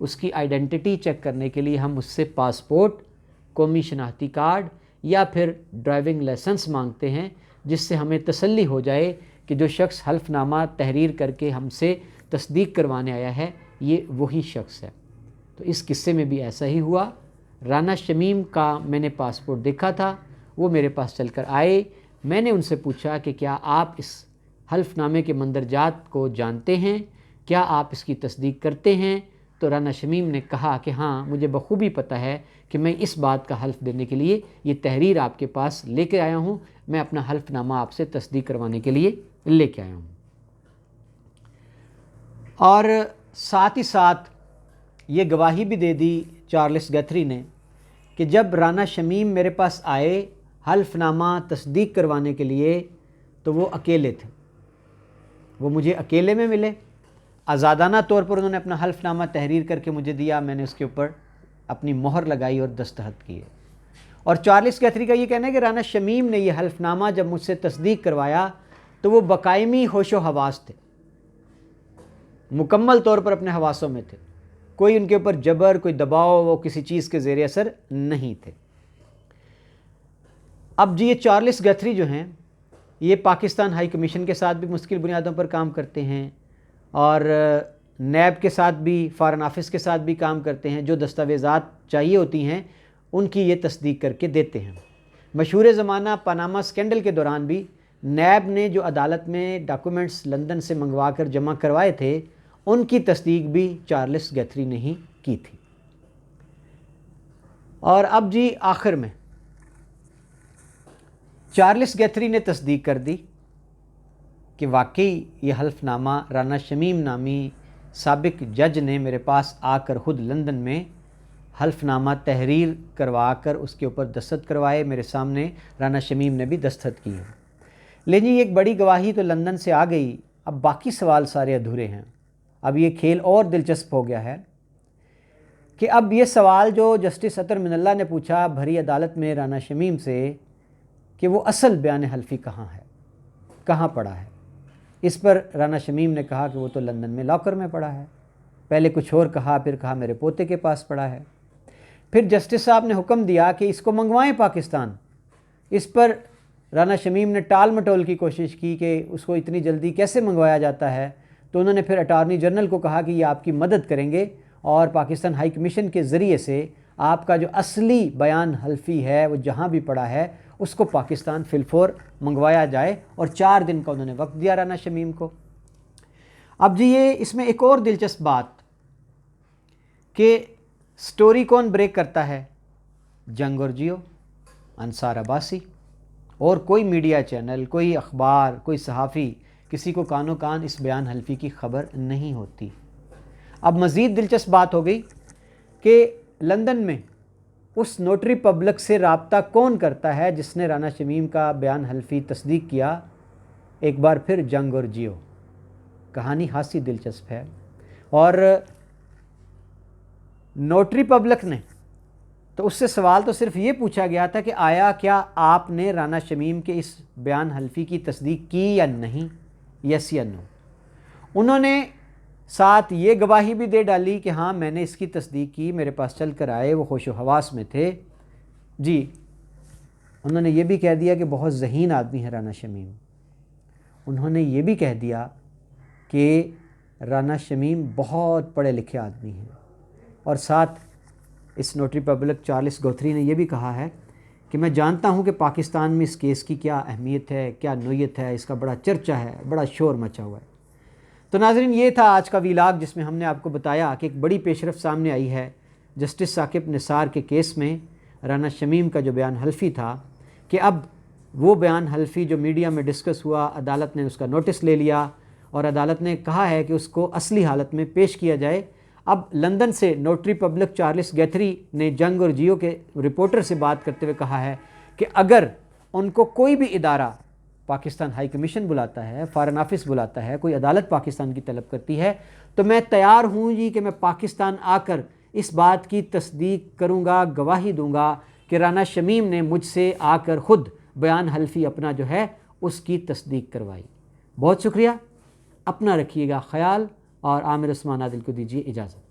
اس کی identity check کرنے کے لیے ہم اس سے پاسپورٹ، قومی شناختی کارڈ یا پھر ڈرائیونگ لائسنس مانگتے ہیں، جس سے ہمیں تسلی ہو جائے کہ جو شخص حلف نامہ تحریر کر کے ہم سے تصدیق کروانے آیا ہے یہ وہی شخص ہے۔ تو اس قصے میں بھی ایسا ہی ہوا۔ رانا شمیم کا میں نے پاسپورٹ دیکھا تھا، وہ میرے پاس چل کر آئے، میں نے ان سے پوچھا کہ کیا آپ اس حلف نامے کے مندرجات کو جانتے ہیں، کیا آپ اس کی تصدیق کرتے ہیں؟ تو رانا شمیم نے کہا کہ ہاں مجھے بخوبی پتہ ہے کہ میں اس بات کا حلف دینے کے لیے یہ تحریر آپ کے پاس لے کے آیا ہوں، میں اپنا حلف نامہ آپ سے تصدیق کروانے کے لیے لے کے آیا ہوں۔ اور ساتھ ہی ساتھ یہ گواہی بھی دے دی چارلس گتھری نے کہ جب رانا شمیم میرے پاس آئے حلف نامہ تصدیق کروانے کے لیے تو وہ اکیلے تھے، وہ مجھے اکیلے میں ملے، آزادانہ طور پر انہوں نے اپنا حلف نامہ تحریر کر کے مجھے دیا، میں نے اس کے اوپر اپنی مہر لگائی اور دستخط کیے۔ اور چارلس گتھری کا یہ کہنا ہے کہ رانا شمیم نے یہ حلف نامہ جب مجھ سے تصدیق کروایا تو وہ بقائمی ہوش و حواس تھے، مکمل طور پر اپنے حواسوں میں تھے، کوئی ان کے اوپر جبر، کوئی دباؤ، وہ کسی چیز کے زیر اثر نہیں تھے۔ اب جی یہ چارلس گتھری جو ہیں یہ پاکستان ہائی کمیشن کے ساتھ بھی مستقل بنیادوں پر کام کرتے ہیں اور نیب کے ساتھ بھی، فارن آفس کے ساتھ بھی کام کرتے ہیں، جو دستاویزات چاہیے ہوتی ہیں ان کی یہ تصدیق کر کے دیتے ہیں۔ مشہور زمانہ پاناما سکینڈل کے دوران بھی نیب نے جو عدالت میں ڈاکومنٹس لندن سے منگوا کر جمع کروائے تھے ان کی تصدیق بھی چارلس گتھری نے ہی کی تھی۔ اور اب جی آخر میں چارلس گتھری نے تصدیق کر دی کہ واقعی یہ حلف نامہ رانا شمیم نامی سابق جج نے میرے پاس آ کر خود لندن میں حلف نامہ تحریر کروا کر اس کے اوپر دستخط کروائے، میرے سامنے رانا شمیم نے بھی دستخط کیے۔ لیکن یہ ایک بڑی گواہی تو لندن سے آ گئی، اب باقی سوال سارے ادھورے ہیں۔ اب یہ کھیل اور دلچسپ ہو گیا ہے کہ اب یہ سوال جو جسٹس اطہر من اللہ نے پوچھا بھری عدالت میں رانا شمیم سے کہ وہ اصل بیان حلفی کہاں ہے، کہاں پڑا ہے، اس پر رانا شمیم نے کہا کہ وہ تو لندن میں لاکر میں پڑا ہے۔ پہلے کچھ اور کہا، پھر کہا میرے پوتے کے پاس پڑا ہے۔ پھر جسٹس صاحب نے حکم دیا کہ اس کو منگوائیں پاکستان۔ اس پر رانا شمیم نے ٹال مٹول کی کوشش کی کہ اس کو اتنی جلدی کیسے منگوایا جاتا ہے، تو انہوں نے پھر اٹارنی جنرل کو کہا کہ یہ آپ کی مدد کریں گے اور پاکستان ہائی کمیشن کے ذریعے سے آپ کا جو اصلی بیان حلفی ہے وہ جہاں بھی پڑا ہے اس کو پاکستان فی الفور منگوایا جائے، اور 4 دن کا انہوں نے وقت دیا رانا شمیم کو۔ اب جی یہ اس میں ایک اور دلچسپ بات کہ سٹوری کون بریک کرتا ہے، جنگ اور جیو، انصار عباسی، اور کوئی میڈیا چینل، کوئی اخبار، کوئی صحافی، کسی کو کانوں کان اس بیان حلفی کی خبر نہیں ہوتی۔ اب مزید دلچسپ بات ہو گئی کہ لندن میں اس نوٹری پبلک سے رابطہ کون کرتا ہے جس نے رانا شمیم کا بیان حلفی تصدیق کیا؟ ایک بار پھر جنگ اور جیو۔ کہانی خاصی دلچسپ ہے، اور نوٹری پبلک نے تو اس سے سوال تو صرف یہ پوچھا گیا تھا کہ آیا کیا آپ نے رانا شمیم کے اس بیان حلفی کی تصدیق کی یا نہیں، یس یا نو۔ انہوں نے ساتھ یہ گواہی بھی دے ڈالی کہ ہاں میں نے اس کی تصدیق کی، میرے پاس چل کر آئے، وہ ہوش و حواس میں تھے۔ جی انہوں نے یہ بھی کہہ دیا کہ بہت ذہین آدمی ہے رانا شمیم۔ انہوں نے یہ بھی کہہ دیا کہ رانا شمیم بہت پڑھے لکھے آدمی ہیں، اور ساتھ اس نوٹری پبلک چارلس گتھری نے یہ بھی کہا ہے کہ میں جانتا ہوں کہ پاکستان میں اس کیس کی کیا اہمیت ہے، کیا نوعیت ہے، اس کا بڑا چرچہ ہے، بڑا شور مچا ہوا ہے۔ تو ناظرین یہ تھا آج کا ویلاگ جس میں ہم نے آپ کو بتایا کہ ایک بڑی پیش رفت سامنے آئی ہے جسٹس ثاقب نثار کے کیس میں رانا شمیم کا جو بیان حلفی تھا، کہ اب وہ بیان حلفی جو میڈیا میں ڈسکس ہوا، عدالت نے اس کا نوٹس لے لیا اور عدالت نے کہا ہے کہ اس کو اصلی حالت میں پیش کیا جائے۔ اب لندن سے نوٹری پبلک چارلس گتھری نے جنگ اور جیو کے رپورٹر سے بات کرتے ہوئے کہا ہے کہ اگر ان کو کوئی بھی ادارہ، پاکستان ہائی کمیشن بلاتا ہے، فارن آفس بلاتا ہے، کوئی عدالت پاکستان کی طلب کرتی ہے، تو میں تیار ہوں جی کہ میں پاکستان آ کر اس بات کی تصدیق کروں گا، گواہی دوں گا کہ رانا شمیم نے مجھ سے آ کر خود بیان حلفی اپنا جو ہے اس کی تصدیق کروائی۔ بہت شکریہ، اپنا رکھیے گا خیال، اور عامر عثمان عادل کو دیجیے اجازت۔